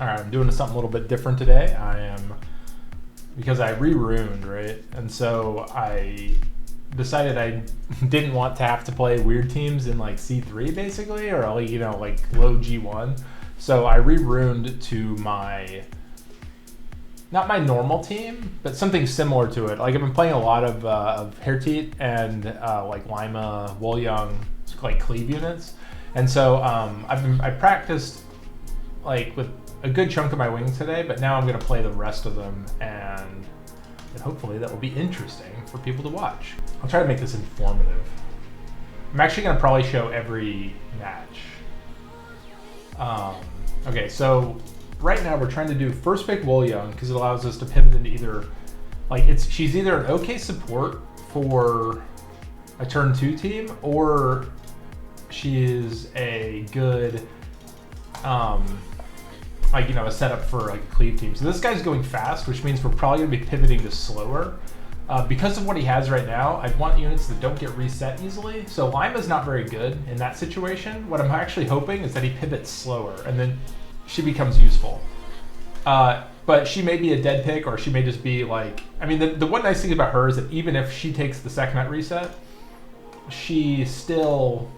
All right, I'm doing something a little bit different today. Because I re-ruined, right? And so I decided I didn't want to have to play weird teams in like C3 basically, or like, like low G1. So I re-ruined to not my normal team, but something similar to it. Like I've been playing a lot of RTA and like Lima, Woolyoung, like cleave units. And so I practiced like with a good chunk of my wings today, but now I'm going to play the rest of them, and hopefully that will be interesting for people to watch. I'll try to make this informative. I'm actually going to probably show every match. Okay, so right now we're trying to do first pick Woolyoung because it allows us to pivot into either, like she's either an okay support for a turn 2 team, or she is a good a setup for like a cleave team. So this guy's going fast, which means we're probably gonna be pivoting to slower. Because of what he has right now, I want units that don't get reset easily. So Lima's not very good in that situation. What I'm actually hoping is that he pivots slower and then she becomes useful. But she may be a dead pick, or she may just be like, I mean, the one nice thing about her is that even if she takes the Sekhmet reset, she still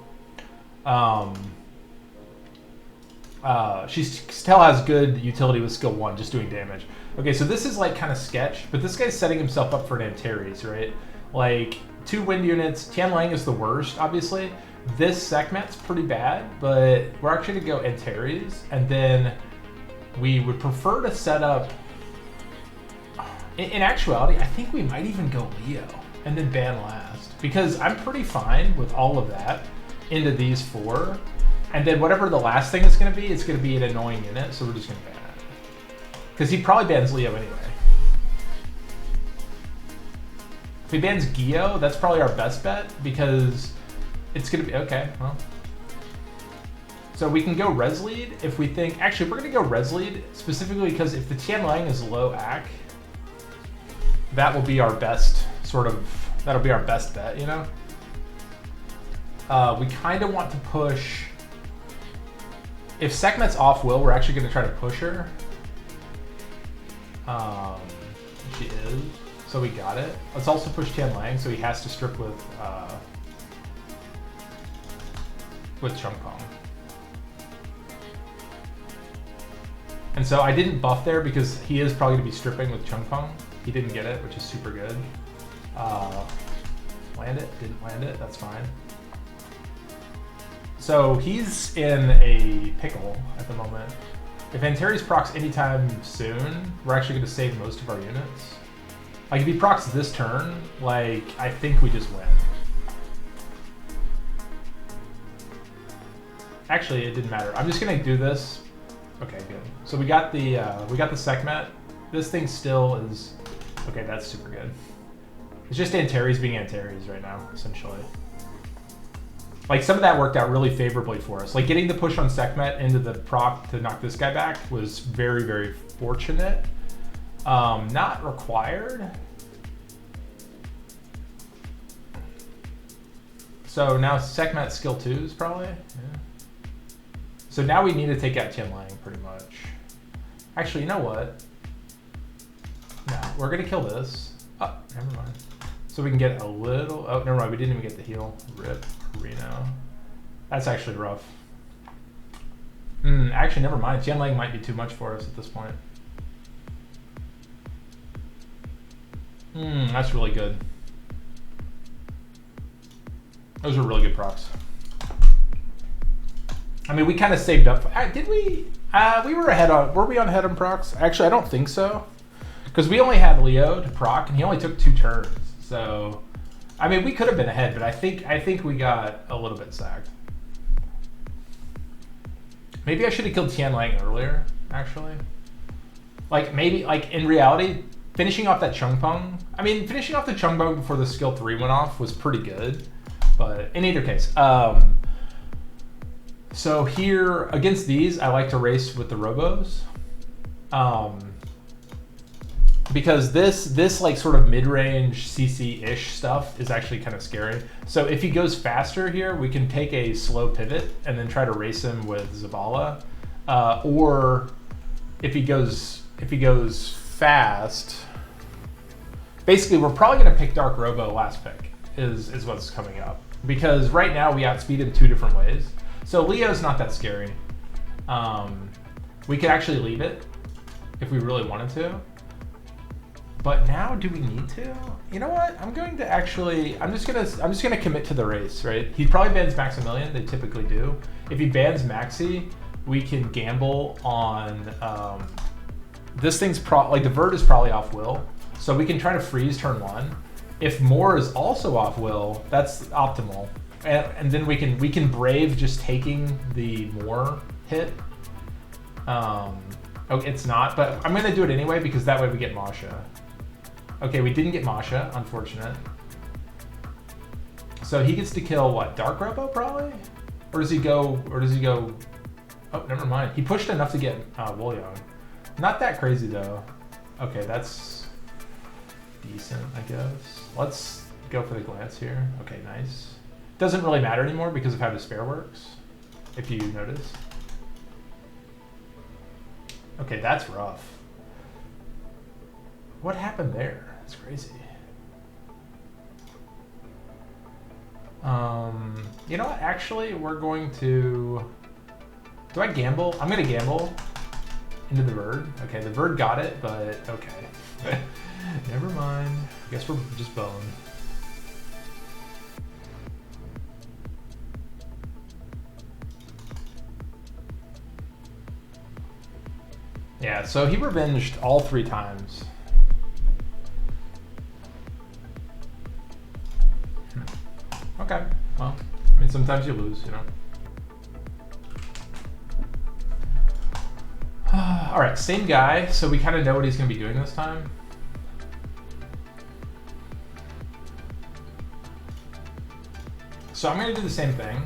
she still has good utility with skill 1, just doing damage. Okay, so this is like kind of sketch, but this guy's setting himself up for an Antares, right? Like 2 wind units. Tianlang is the worst, obviously. This Sekhmet's pretty bad, but we're actually gonna go Antares, and then we would prefer to set up. In actuality, I think we might even go Leo and then ban last, because I'm pretty fine with all of that into these 4. And then whatever the last thing is going to be, it's going to be an annoying unit, so we're just going to ban it. Because he probably bans Leo anyway. If he bans Gio, that's probably our best bet, because it's going to be, okay, well. So we can go res lead if we think, actually we're going to go res lead specifically because if the Tianlang is low AC, that will be our best that'll be our best bet, you know? We kind of want to push. If Sekhmet's off will, we're actually going to try to push her. She is. So we got it. Let's also push Tianlang, so he has to strip with Chungpong. And so I didn't buff there because he is probably going to be stripping with Chungpong. He didn't get it, which is super good. Land it, didn't land it, that's fine. So he's in a pickle at the moment. If Antares procs anytime soon, we're actually going to save most of our units. Like if he procs this turn, like I think we just win. Actually, it didn't matter. I'm just going to do this. Okay, good. So we got the Sekhmet. This thing still is okay. That's super good. It's just Antares being Antares right now, essentially. Like some of that worked out really favorably for us. Like getting the push on Sekhmet into the proc to knock this guy back was very, very fortunate. Not required. So now Sekhmet skill 2s probably. Yeah. So now we need to take out Tianlang pretty much. Actually, you know what? No, we're gonna kill this. Oh, never mind. So we can get a little. Oh, never mind. We didn't even get the heal. Rip. Reno. That's actually rough. Actually, never mind. Tianlang might be too much for us at this point. That's really good. Those are really good procs. I mean, we kind of saved up. Did we? We were ahead on. Were we on ahead on procs? Actually, I don't think so, because we only had Leo to proc, and he only took 2 turns. So. I mean, we could have been ahead, but I think we got a little bit sacked. Maybe I should have killed Tianlang earlier, actually. Like, maybe, like, in reality, finishing off that Chungpong. I mean, finishing off the Chungpong before the skill 3 went off was pretty good. But in either case, so here, against these, I like to race with the Robos. Because this like sort of mid-range CC-ish stuff is actually kind of scary. So if he goes faster here, we can take a slow pivot and then try to race him with Zavala. Or if he goes fast, basically we're probably going to pick Dark Robo last pick is what's coming up, because right now we outspeed him 2 different ways. So Leo's not that scary. We could actually leave it if we really wanted to. But now, do we need to? You know what? I'm just gonna commit to the race, right? He probably bans Maximilian. They typically do. If he bans Maxi, we can gamble on this thing's like the Vert is probably off will, so we can try to freeze turn 1. If Moore is also off will, that's optimal, and then we can brave just taking the Moore hit. Oh, it's not, but I'm gonna do it anyway because that way we get Masha. Okay, we didn't get Masha, unfortunate. So he gets to kill what? Dark Robo probably? Or does he go? Oh, never mind. He pushed enough to get Woolyoung. Not that crazy though. Okay, that's decent, I guess. Let's go for the glance here. Okay, nice. Doesn't really matter anymore because of how Despair works, if you notice. Okay, that's rough. What happened there? That's crazy. You know what? Actually, we're going to... Do I gamble? I'm going to gamble into the Bird. Okay, the Bird got it, but okay. Never mind. Guess we're just boned. Yeah, so he revenged all 3 times. Okay, well, I mean, sometimes you lose, you know. All right, same guy, so we kind of know what he's going to be doing this time. So I'm going to do the same thing,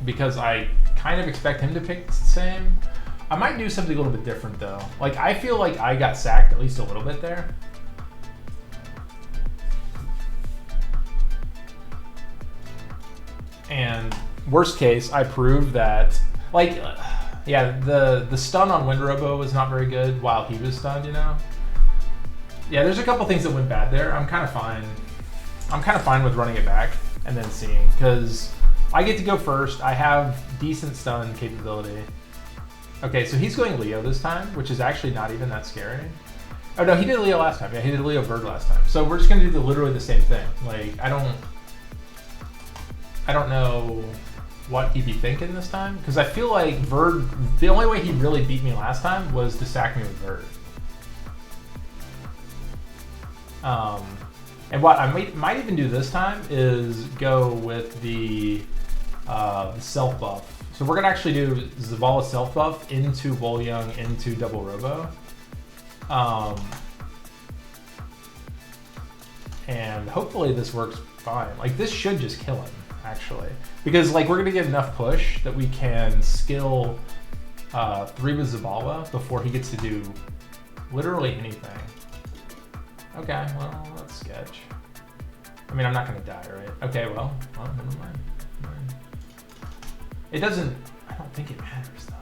because I kind of expect him to pick the same. I might do something a little bit different though. Like, I feel like I got sacked at least a little bit there. And worst case, I proved that, like, yeah, the stun on Wind Robo was not very good while he was stunned, you know? Yeah, there's a couple things that went bad there. I'm kind of fine. I'm kind of fine with running it back and then seeing, because I get to go first. I have decent stun capability. Okay, so he's going Leo this time, which is actually not even that scary. Oh no, he did Leo last time. Yeah, he did Leo Bird last time. So we're just gonna do literally the same thing. Like, I don't know what he'd be thinking this time, because I feel like Bird, the only way he really beat me last time was to sack me with Bird. And what I might even do this time is go with the self buff. So we're gonna actually do Zavala self buff into Woolyoung into double Robo. And hopefully this works fine. Like, this should just kill him, actually. Because, like, we're gonna get enough push that we can skill 3 with Zavala before he gets to do literally anything. Okay, well, that's sketch. I mean, I'm not gonna die, right? Okay, well, never mind. It doesn't, I don't think it matters though.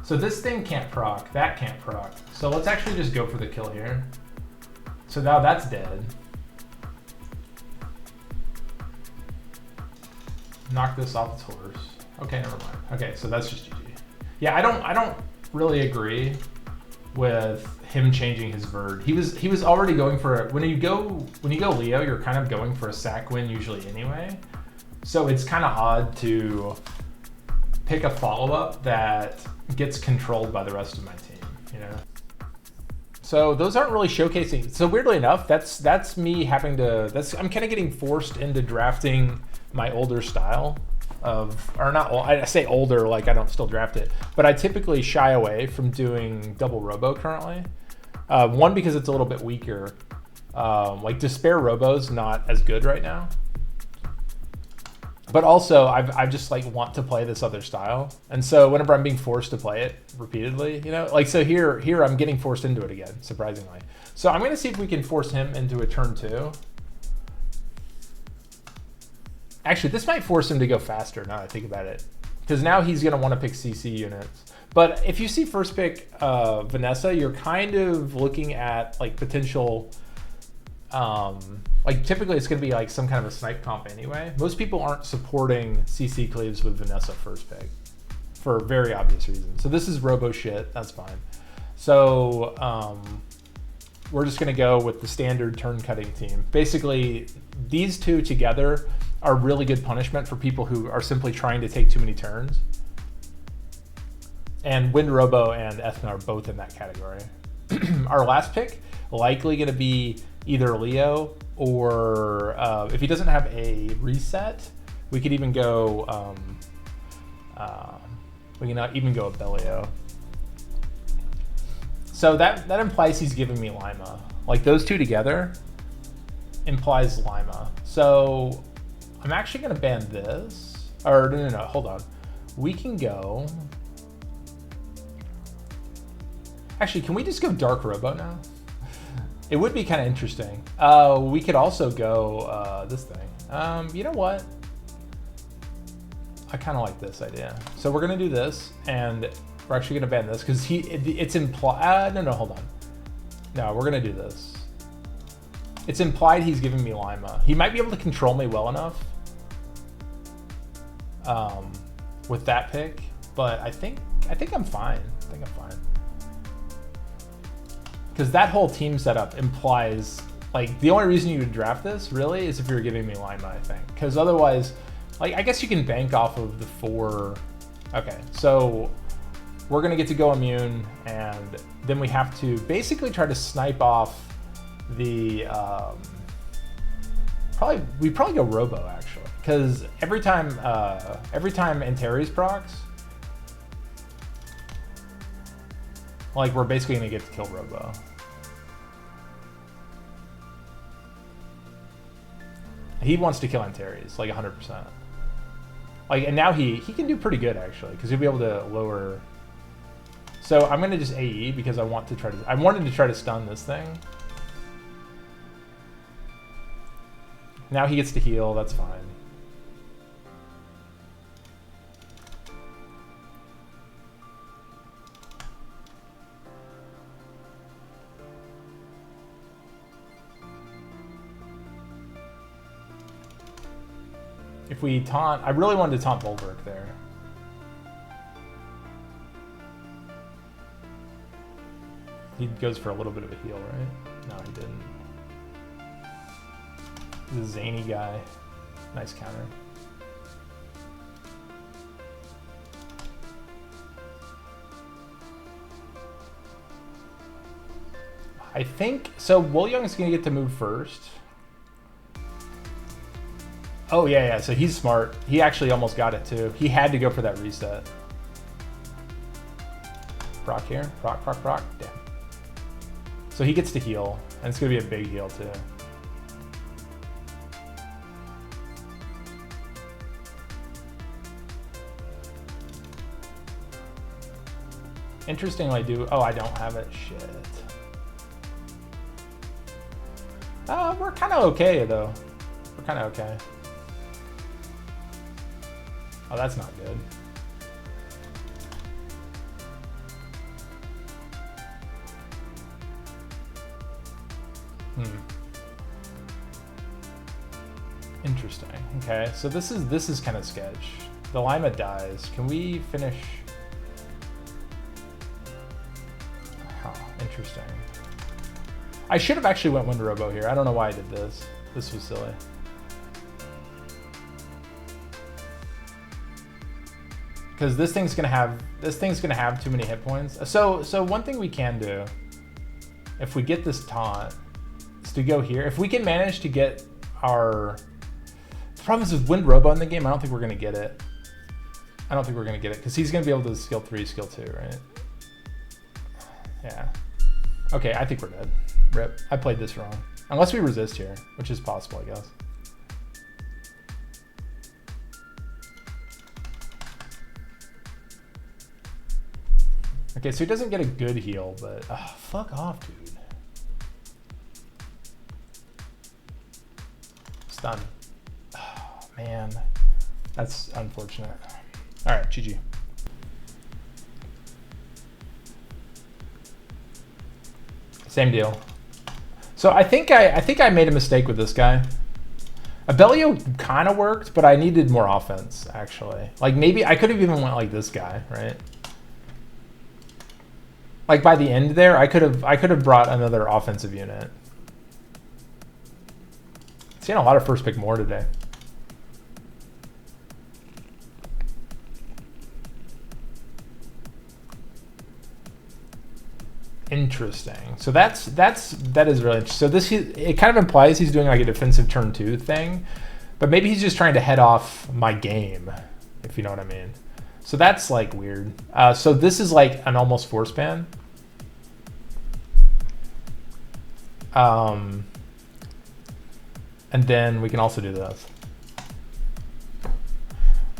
So this thing can't proc, that can't proc. So let's actually just go for the kill here. So now that's dead. Knock this off its horse. Okay, never mind. Okay, so that's just GG. Yeah, I don't really agree with him changing his Bird. He was already going for when you go Leo, you're kind of going for a sack win usually anyway. So it's kind of odd to pick a follow-up that gets controlled by the rest of my team, you know? So those aren't really showcasing. So weirdly enough, that's me having to, I'm kind of getting forced into drafting my older style of, or not, I say older, like I don't still draft it, but I typically shy away from doing double Robo currently. One, because it's a little bit weaker. Like Despair Robo's not as good right now. But also, I just like want to play this other style. And so whenever I'm being forced to play it repeatedly, you know, like, so here I'm getting forced into it again, surprisingly. So I'm gonna see if we can force him into a turn 2. Actually, this might force him to go faster now that I think about it. Because now he's going to want to pick CC units. But if you see first pick Vanessa, you're kind of looking at like potential... like typically it's going to be like some kind of a snipe comp anyway. Most people aren't supporting CC cleaves with Vanessa first pick for very obvious reasons. So this is Robo shit. That's fine. So we're just going to go with the standard turn cutting team. Basically, these two together are really good punishment for people who are simply trying to take too many turns. And Wind Robo and Ethna are both in that category. Our last pick, likely going to be either Leo or if he doesn't have a reset, we could even go we can even go a Bellio. So that implies he's giving me Lima. Like those two together implies Lima. So I'm actually gonna ban this. Or no, hold on. We can go. Actually, can we just go Dark Robo now? It would be kind of interesting. We could also go this thing. You know what? I kind of like this idea. So we're gonna do this, and we're actually gonna ban this because it's implied. No, hold on. No, we're gonna do this. It's implied he's giving me Lima. He might be able to control me well enough with that pick, but I think I'm fine. I think I'm fine. Because that whole team setup implies, like, the only reason you would draft this, really, is if you're giving me Lima, I think. Because otherwise, like, I guess you can bank off of the 4. Okay, so we're going to get to go immune, and then we have to basically try to snipe off the... we probably go Robo, actually. Because every time Antares procs, like, we're basically going to get to kill Robo. He wants to kill Antares, like 100%. Like, and now he can do pretty good, actually, because he'll be able to lower... So I'm going to just AE because I wanted to try to stun this thing. Now he gets to heal, that's fine. If we taunt, I really wanted to taunt Bulwark there. He goes for a little bit of a heal, right? No, he didn't. He's a zany guy. Nice counter. I think, so Woolyoung's gonna get to move first. Oh, yeah, so he's smart. He actually almost got it, too. He had to go for that reset. Proc here. Proc. Damn. So he gets to heal, and it's going to be a big heal, too. Interestingly, I do... Oh, I don't have it. Shit. We're kind of okay, though. We're kind of okay. Oh, that's not good. Interesting. Okay, so this is kind of sketch. The Lima dies. Can we finish? Oh, interesting. I should have actually went Wind Robo here. I don't know why I did this. This was silly. Because this thing's gonna have too many hit points. So one thing we can do, if we get this taunt, is to go here. If we can manage to get our... The problem is with Wind Robo in the game, I don't think we're gonna get it. I don't think we're gonna get it, because he's gonna be able to skill 3, skill 2, right? Yeah. Okay, I think we're dead. Rip. I played this wrong. Unless we resist here, which is possible, I guess. Okay, so he doesn't get a good heal, but fuck off, dude. Stun. Oh, man, that's unfortunate. All right, GG. Same deal. So I think I made a mistake with this guy. Abellio kind of worked, but I needed more offense, actually. Like, maybe I could have even went like this guy, right? Like, by the end there, I could have brought another offensive unit. Seeing a lot of first pick more today. Interesting. So that is really interesting. So it kind of implies he's doing like a defensive turn 2 thing, but maybe he's just trying to head off my game, if you know what I mean. So that's like weird. So this is like an almost force ban. And then we can also do this.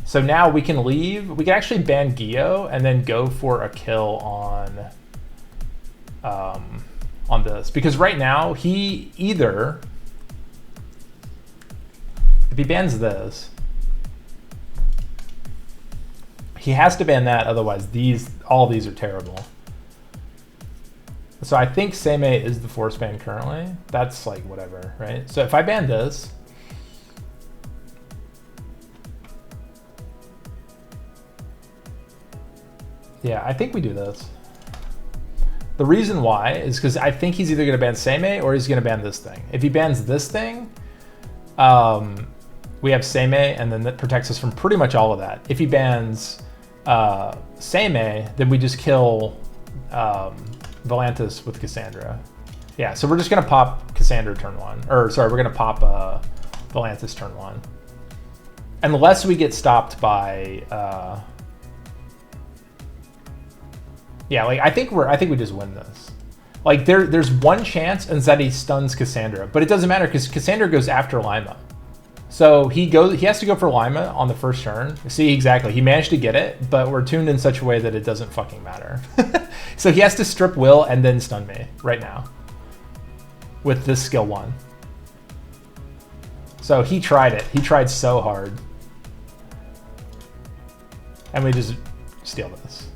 So now we can leave. We can actually ban Gio and then go for a kill on this, because right now he either, if he bans this, he has to ban that, otherwise all these are terrible. So I think Same is the force ban currently. That's like whatever, right? So if I ban this, yeah, I think we do this. The reason why is because I think he's either going to ban Same or he's going to ban this thing. If he bans this thing, we have Same, and then that protects us from pretty much all of that. If he bans Same, then we just kill Volantis with Cassandra. Yeah, so we're just going to pop Cassandra turn 1. Or, sorry, we're going to pop Volantis turn 1. Unless we get stopped by... yeah, like I think we just win this. Like there's one chance and that he stuns Cassandra, but it doesn't matter because Cassandra goes after Lima. So he has to go for Lima on the first turn. See, exactly. He managed to get it, but we're tuned in such a way that it doesn't fucking matter. So he has to strip Will and then stun me right now with this skill 1. So he tried it. He tried so hard. And we just steal this.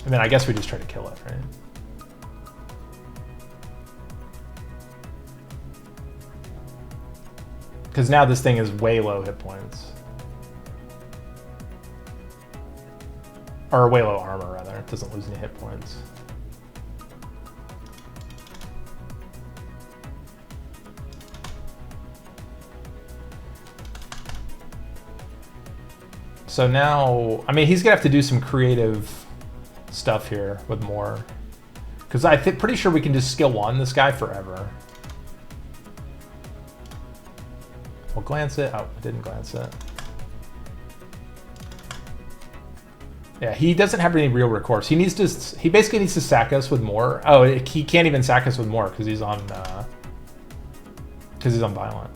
And then I guess we just try to kill it, right? Because now this thing is way low hit points. Or way low armor, rather. It doesn't lose any hit points. So now, I mean, he's gonna have to do some creative stuff here with more, because pretty sure we can just skill 1 this guy forever. We'll glance it. Oh, I didn't glance it. Yeah, he doesn't have any real recourse. He basically needs to sack us with more. Oh, he can't even sack us with more because he's on violent.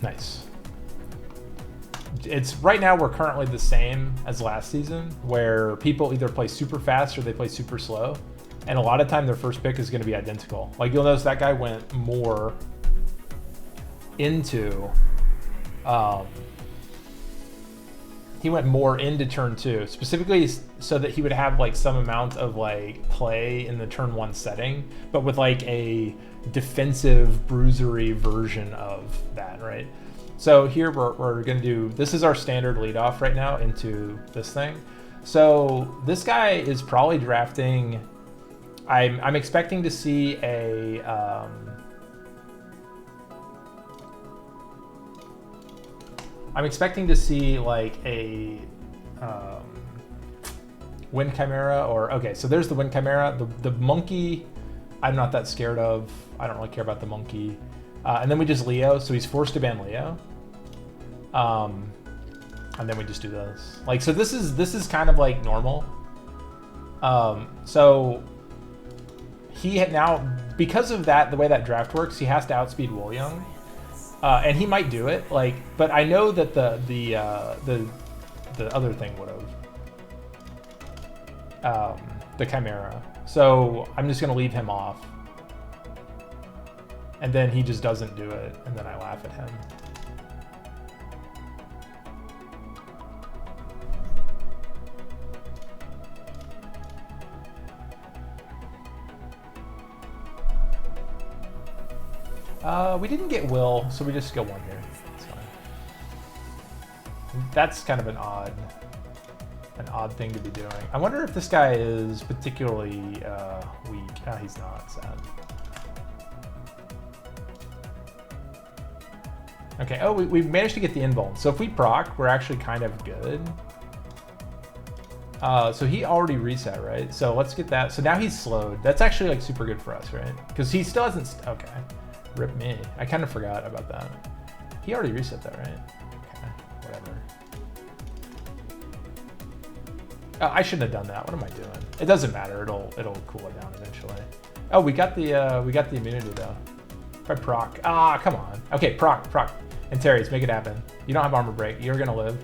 Nice. It's right now we're currently the same as last season, where people either play super fast or they play super slow, and a lot of time their first pick is going to be identical. Like you'll notice that guy went more into turn 2, specifically so that he would have like some amount of like play in the turn 1 setting, but with like a defensive bruisery version of that, right? So here we're gonna do, this is our standard leadoff right now into this thing. So this guy is probably drafting, I'm expecting to see a, I'm expecting to see like a Wind Chimera, or, okay, so there's the Wind Chimera. The monkey, I'm not that scared of. I don't really care about the monkey. And then we just Leo, so he's forced to ban Leo. And then we just do this. Like, so this is kind of like normal. So he had now, because of that, the way that draft works, he has to outspeed William. And he might do it, like, but I know that the other thing would have. the Chimera. So I'm just gonna leave him off. And then he just doesn't do it, and then I laugh at him. We didn't get Will, so we just go 1 here. That's fine. That's kind of an odd thing to be doing. I wonder if this guy is particularly weak. Ah, he's not. Sad. Okay. Oh, we managed to get the invuln. So if we proc, we're actually kind of good. So he already reset, right? So let's get that. So now he's slowed. That's actually like super good for us, right? Because he still hasn't. Okay. Rip me. I kind of forgot about that. He already reset that, right? Okay. Whatever. I shouldn't have done that. What am I doing? It doesn't matter. It'll cool it down eventually. Oh, we got the immunity though. If I proc. Ah, come on. Okay, proc. Antares, make it happen. You don't have armor break. You're gonna live.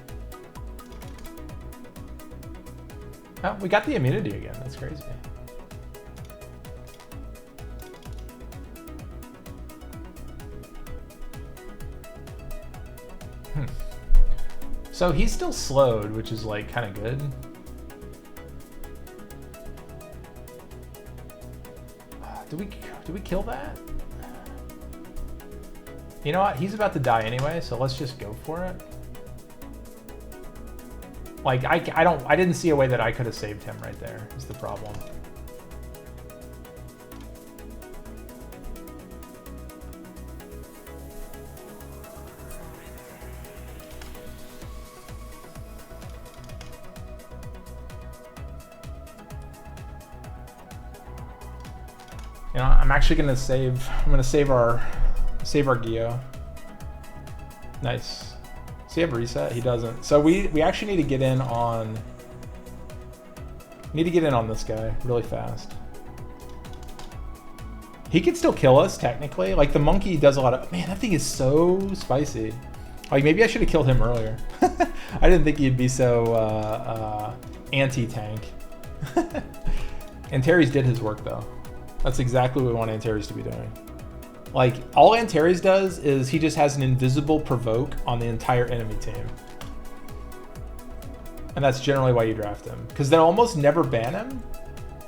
Oh, we got the immunity again. That's crazy. So he's still slowed, which is like kind of good. Do we kill that? You know what? He's about to die anyway, so let's just go for it. Like I didn't see a way that I could have saved him right there. Is the problem. You know, I'm actually gonna save. I'm gonna save our Geo. Nice. Does he have reset? He doesn't. So we actually need to get in on. Need to get in on this guy really fast. He can still kill us technically. Like the monkey does a lot of. Man, that thing is so spicy. Like maybe I should have killed him earlier. I didn't think he'd be so anti-tank. Antares did his work though. That's exactly what we want Antares to be doing. Like, all Antares does is he just has an invisible provoke on the entire enemy team. And that's generally why you draft him. Because they'll almost never ban him,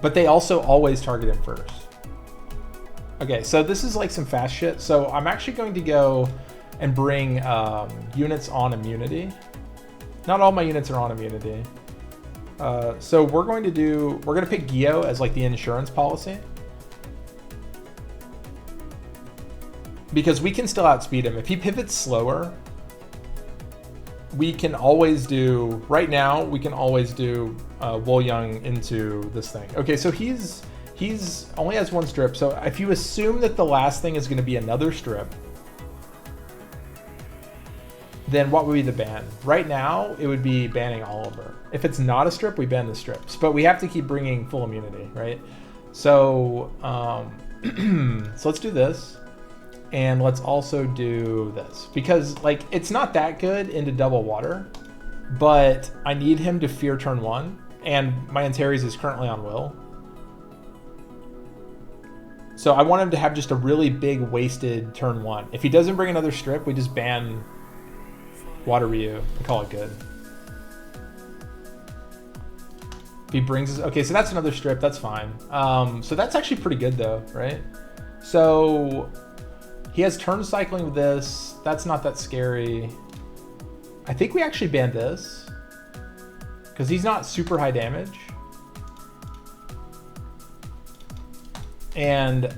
but they also always target him first. Okay, so this is like some fast shit. So I'm actually going to go and bring units on immunity. Not all my units are on immunity. So we're going to pick Geo as like the insurance policy. Because we can still outspeed him. If he pivots slower, we can always do, right now, we can always do Wool Young into this thing. Okay, so he's only has 1 strip. So if you assume that the last thing is going to be another strip, then what would be the ban? Right now, it would be banning Oliver. If it's not a strip, we ban the strips. But we have to keep bringing full immunity, right? So, so let's do this. And let's also do this. Because, like, it's not that good into double water, but I need him to fear turn 1. And my Antares is currently on Will. So I want him to have just a really big wasted turn 1. If he doesn't bring another strip, we just ban Water Ryu and call it good. If he brings us, okay, so that's another strip, that's fine. So that's actually pretty good though, right? So he has turn cycling with this. That's not that scary. I think we actually ban this because he's not super high damage. And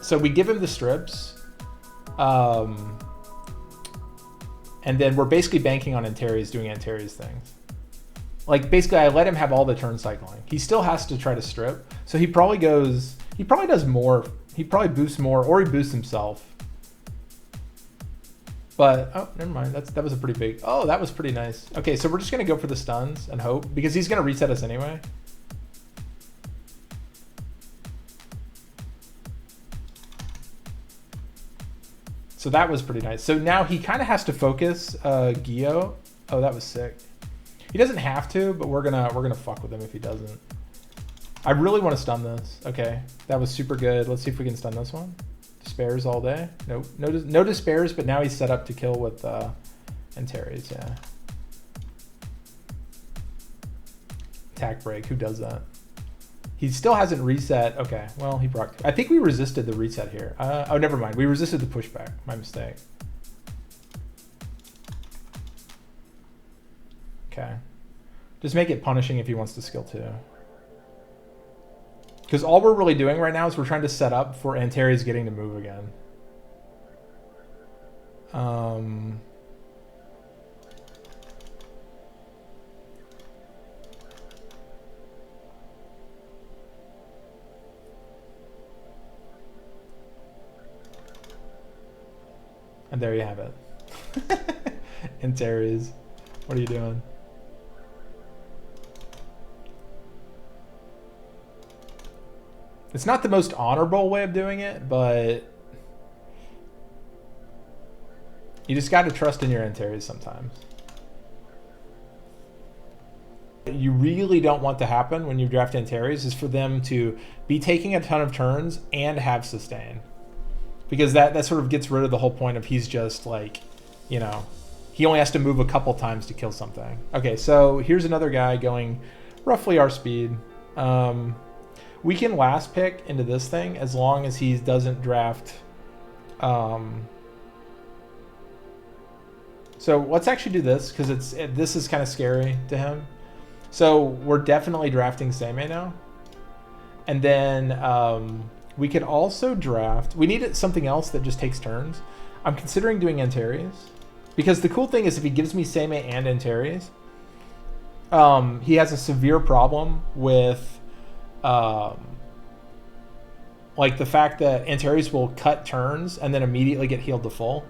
so we give him the strips. And then we're basically banking on Antares doing Antares things. Like basically I let him have all the turn cycling. He still has to try to strip. So he probably does more. He probably boosts more, or he boosts himself. But, oh, never mind. That was a pretty big, oh, that was pretty nice. Okay, so we're just gonna go for the stuns and hope, because he's gonna reset us anyway. So that was pretty nice. So now he kind of has to focus Geo. Oh, that was sick. He doesn't have to, but we're gonna fuck with him if he doesn't. I really want to stun this. Okay, that was super good. Let's see if we can stun this one. Despairs all day. Nope, no despairs, but now he's set up to kill with Antares, yeah. Attack break, who does that? He still hasn't reset. Okay, well, he procced. I think we resisted the reset here. Oh, never mind. We resisted the pushback. My mistake. Okay. Just make it punishing if he wants to skill 2. Because all we're really doing right now is we're trying to set up for Antares getting to move again. And there you have it. Antares, what are you doing? It's not the most honorable way of doing it, but you just got to trust in your Antares sometimes. You really don't want to happen when you draft Antares is for them to be taking a ton of turns and have sustain. Because that sort of gets rid of the whole point of he's just like, you know, he only has to move a couple times to kill something. Okay, so here's another guy going roughly our speed. We can last pick into this thing as long as he doesn't draft. So let's actually do this because this is kind of scary to him. So we're definitely drafting Seimei now. And then we could also draft. We need something else that just takes turns. I'm considering doing Antares. Because the cool thing is if he gives me Seimei and Antares, he has a severe problem with like the fact that Antares will cut turns and then immediately get healed to full.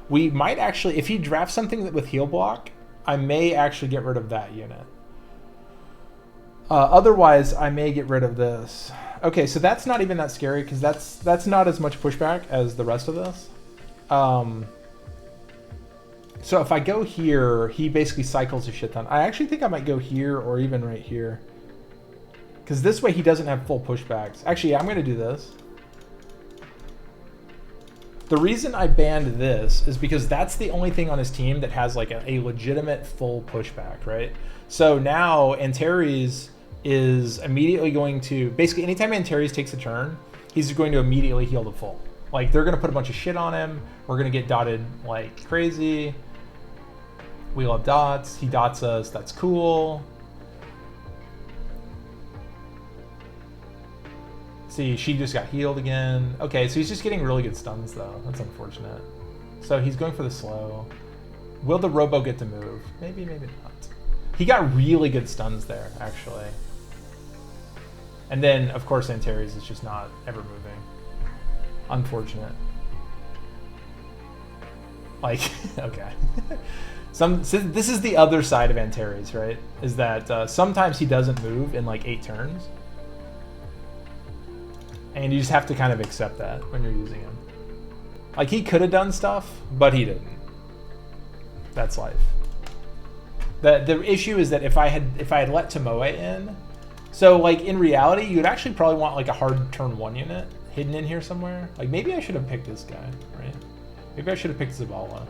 We might actually, if he drafts something with heal block, I may actually get rid of that unit. Otherwise, I may get rid of this. Okay, so that's not even that scary because that's not as much pushback as the rest of this. So if I go here, he basically cycles a shit ton. I actually think I might go here or even right here. Because this way he doesn't have full pushbacks. Actually, I'm going to do this. The reason I banned this is because that's the only thing on his team that has like a legitimate full pushback, right? So now Antares is immediately going to, basically anytime Antares takes a turn, he's going to immediately heal to full. Like they're going to put a bunch of shit on him. We're going to get dotted like crazy. We love dots. He dots us. That's cool. See, she just got healed again. Okay, so he's just getting really good stuns though. That's unfortunate. So he's going for the slow. Will the Robo get to move? Maybe, maybe not. He got really good stuns there, actually. And then, of course, Antares is just not ever moving. Unfortunate. Like, okay. So this is the other side of Antares, right? Is that sometimes he doesn't move in like 8 turns. And you just have to kind of accept that when you're using him. Like, he could have done stuff, but he didn't. That's life. The issue is that if I had let Tomoe in, so like in reality, you'd actually probably want like a hard turn 1 unit hidden in here somewhere. Like maybe I should have picked this guy, right? Maybe I should have picked Zavala.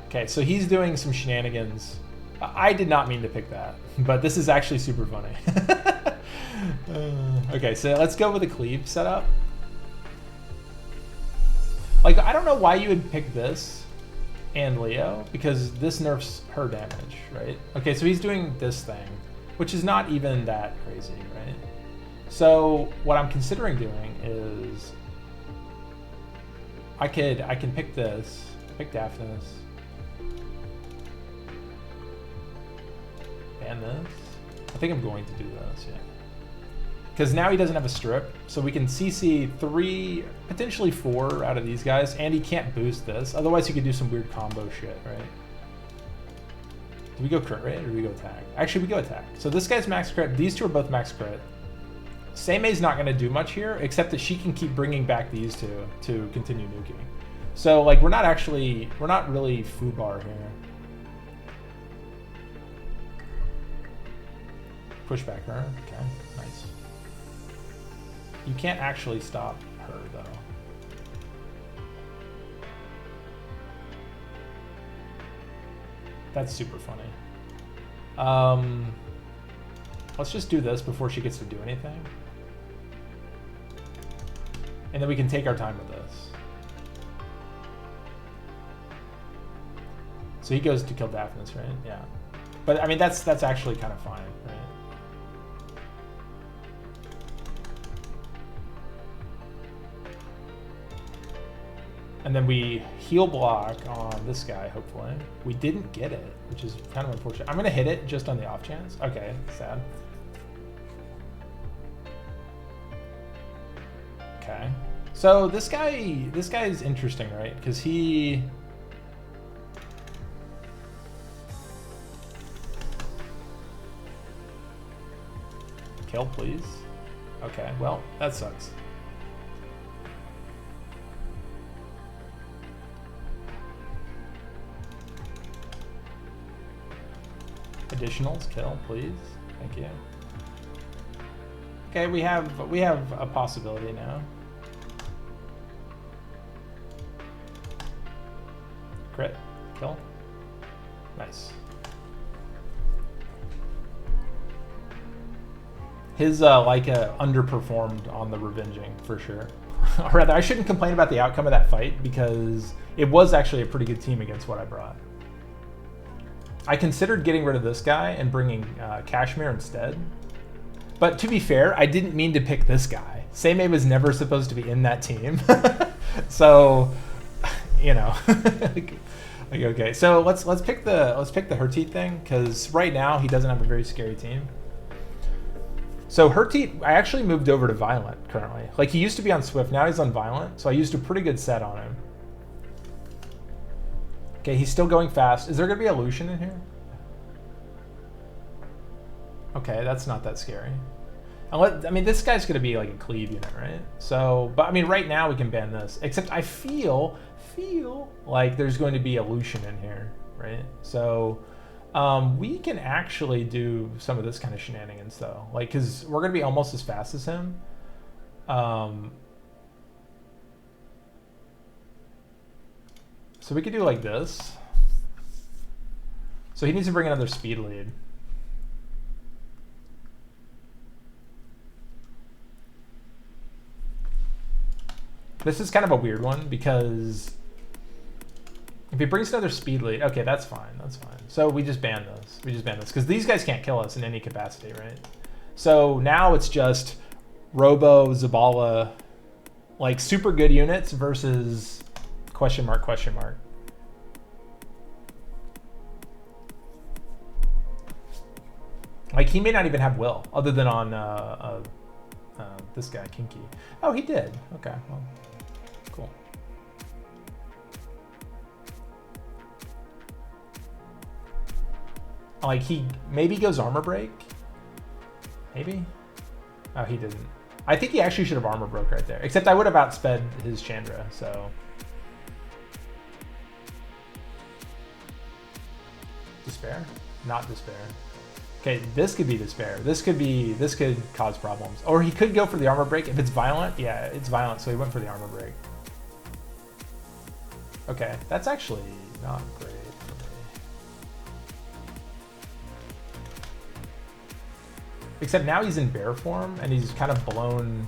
Okay, so he's doing some shenanigans. I did not mean to pick that, but this is actually super funny. Okay, so let's go with a cleave setup. Like, I don't know why you would pick this and Leo, because this nerfs her damage, right? Okay, so he's doing this thing, which is not even that crazy, right? So what I'm considering doing is I can pick this, pick Daphnis, ban this. I think I'm going to do this, yeah. Because now he doesn't have a strip, so we can CC 3, potentially 4 out of these guys, and he can't boost this. Otherwise, he could do some weird combo shit, right? Do we go crit rate or do we go attack? Actually, we go attack. So this guy's max crit. These two are both max crit. Seimei's not going to do much here, except that she can keep bringing back these two to continue nuking. So, like, we're not really foobar here. Push back her. Okay, nice. You can't actually stop her, though. That's super funny. Let's just do this before she gets to do anything. And then we can take our time with this. So he goes to kill Daphnis, right? Yeah. But I mean, that's actually kind of fine, right? And then we heal block on this guy, hopefully. We didn't get it, which is kind of unfortunate. I'm going to hit it just on the off chance. Okay, sad. Okay. So this guy is interesting, right? Because he... Kill, please. Okay, well, that sucks. Additionals, kill, please. Thank you. Okay, we have a possibility now. Crit, kill. Nice. His Leica underperformed on the revenging for sure. Or rather, I shouldn't complain about the outcome of that fight because it was actually a pretty good team against what I brought. I considered getting rid of this guy and bringing Kashmir instead. But to be fair, I didn't mean to pick this guy. Seimei was never supposed to be in that team. So, you know. Like, okay, so let's pick the Herteat thing because right now he doesn't have a very scary team. So Herteat, I actually moved over to Violent currently. Like he used to be on Swift, now he's on Violent, so I used a pretty good set on him. Okay, he's still going fast. Is there gonna be a Lucian in here? Okay, that's not that scary. I mean, this guy's gonna be like a cleave unit, right? So, but I mean, right now we can ban this. Except I feel like there's going to be a Lucian in here, right? So, we can actually do some of this kind of shenanigans though, like because we're gonna be almost as fast as him. So we could do like this. So he needs to bring another speed lead. This is kind of a weird one because if he brings another speed lead, okay, that's fine, that's fine. So we just ban this. We just ban this because these guys can't kill us in any capacity, right? So now it's just Robo, Zabala, like super good units versus question mark, question mark. Like he may not even have will other than on this guy, Kinky. Oh, he did. Okay, well, cool. Like he maybe goes armor break. Maybe. Oh, he didn't. I think he actually should have armor broke right there. Except I would have outsped his Chandra, so. Despair? Not despair. Okay, this could be despair. This could cause problems. Or he could go for the armor break. If it's violent, yeah, it's violent, so he went for the armor break. Okay, that's actually not great for me. Except now he's in bear form and he's kind of blown.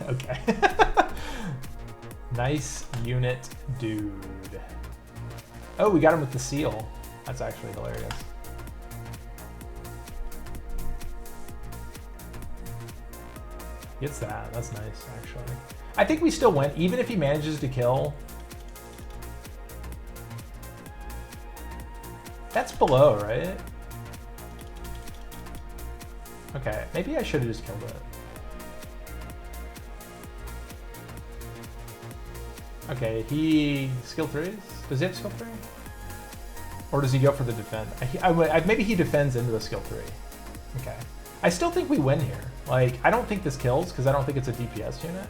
Okay. Nice unit, dude. Oh, we got him with the seal. That's actually hilarious. Gets that. That's nice, actually. I think we still win, even if he manages to kill. That's below, right? Okay, maybe I should have just killed it. Okay, he skill 3s? Does he have skill 3? Or does he go for the defend? Maybe he defends into a skill 3. Okay. I still think we win here. Like, I don't think this kills because I don't think it's a DPS unit.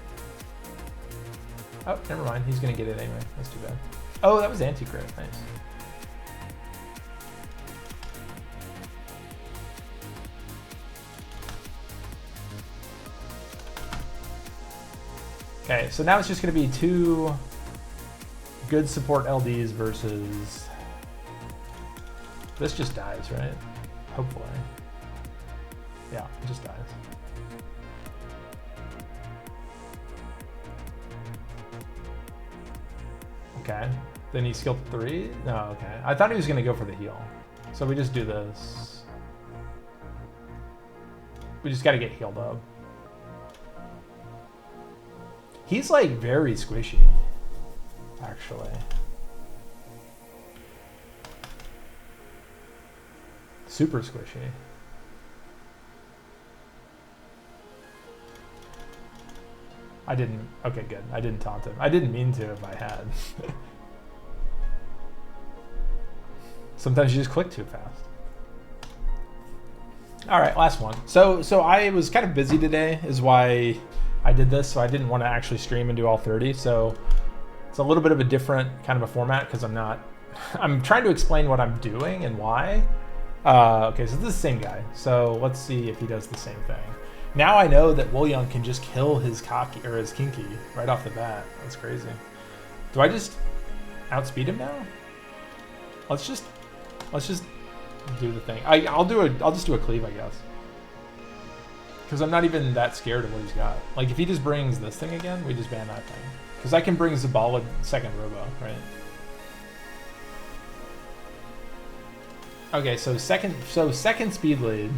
Oh, never mind. He's going to get it anyway. That's too bad. Oh, that was anti-crit. Nice. Okay, so now it's just going to be 2 good support LDs versus... This just dies, right? Hopefully. Yeah, it just dies. Okay, then he skilled 3? No, okay. I thought he was going to go for the heal. So we just do this. We just got to get healed up. He's like very squishy, actually. Super squishy. I didn't, okay, good. I didn't taunt him. I didn't mean to if I had. Sometimes you just click too fast. All right, last one. So I was kind of busy today is why I did this. So I didn't want to actually stream and do all 30. So it's a little bit of a different kind of a format because I'm trying to explain what I'm doing and why. Okay, so this is the same guy. So let's see if he does the same thing. Now I know that William can just kill his cocky or his kinky right off the bat. That's crazy. Do I just outspeed him now? Let's just do the thing. I'll just do a cleave, I guess. Because I'm not even that scared of what he's got. Like if he just brings this thing again, we just ban that thing. Because I can bring Zabala second Robo, right? Okay, so second speed lead.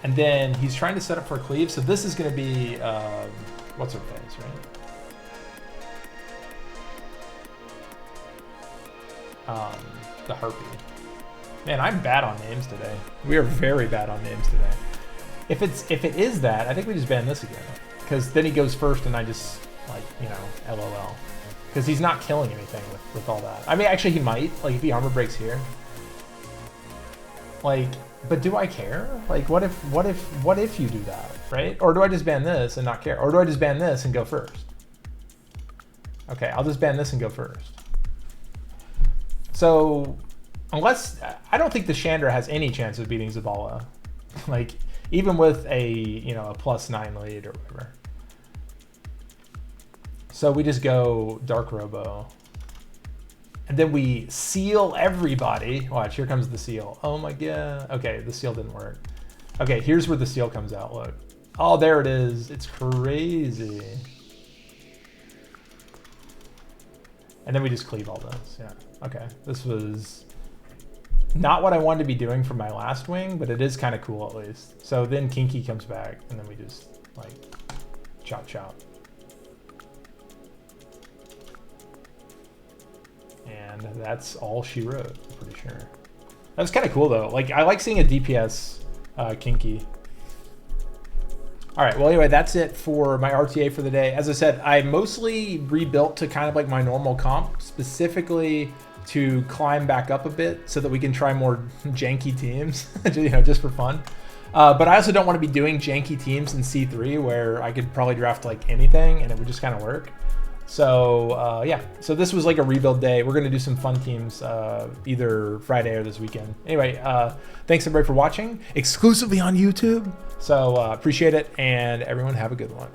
And then he's trying to set up for a cleave. So this is going to be, what's her face, right? The Harpy. Man, I'm bad on names today. We are very bad on names today. If it is that, I think we just ban this again. Because then he goes first and I just, like, you know, LOL. Because he's not killing anything with all that. I mean, actually he might, like if he armor breaks here. Like, but do I care? Like, what if you do that, right? Or do I just ban this and not care? Or do I just ban this and go first? Okay, I'll just ban this and go first. So, unless, I don't think the Chandra has any chance of beating Zabala. Like, even with a, you know, a +9 lead or whatever. So we just go Dark Robo. And then we seal everybody. Watch, here comes the seal. Oh my god. Okay, the seal didn't work. Okay, here's where the seal comes out, look. Oh, there it is. It's crazy. And then we just cleave all this, yeah. Okay, this was not what I wanted to be doing for my last wing, but it is kind of cool at least. So then Kinky comes back, and then we just, like, chop chop. And that's all she wrote, I'm pretty sure. That was kind of cool though. Like, I like seeing a DPS Kinky. All right, well anyway, that's it for my RTA for the day. As I said, I mostly rebuilt to kind of like my normal comp, specifically to climb back up a bit so that we can try more janky teams, you know, just for fun. But I also don't want to be doing janky teams in C3 where I could probably draft like anything and it would just kind of work. So yeah, so this was like a rebuild day. We're going to do some fun teams either Friday or this weekend. Anyway, thanks everybody for watching, exclusively on YouTube. So appreciate it, and everyone have a good one.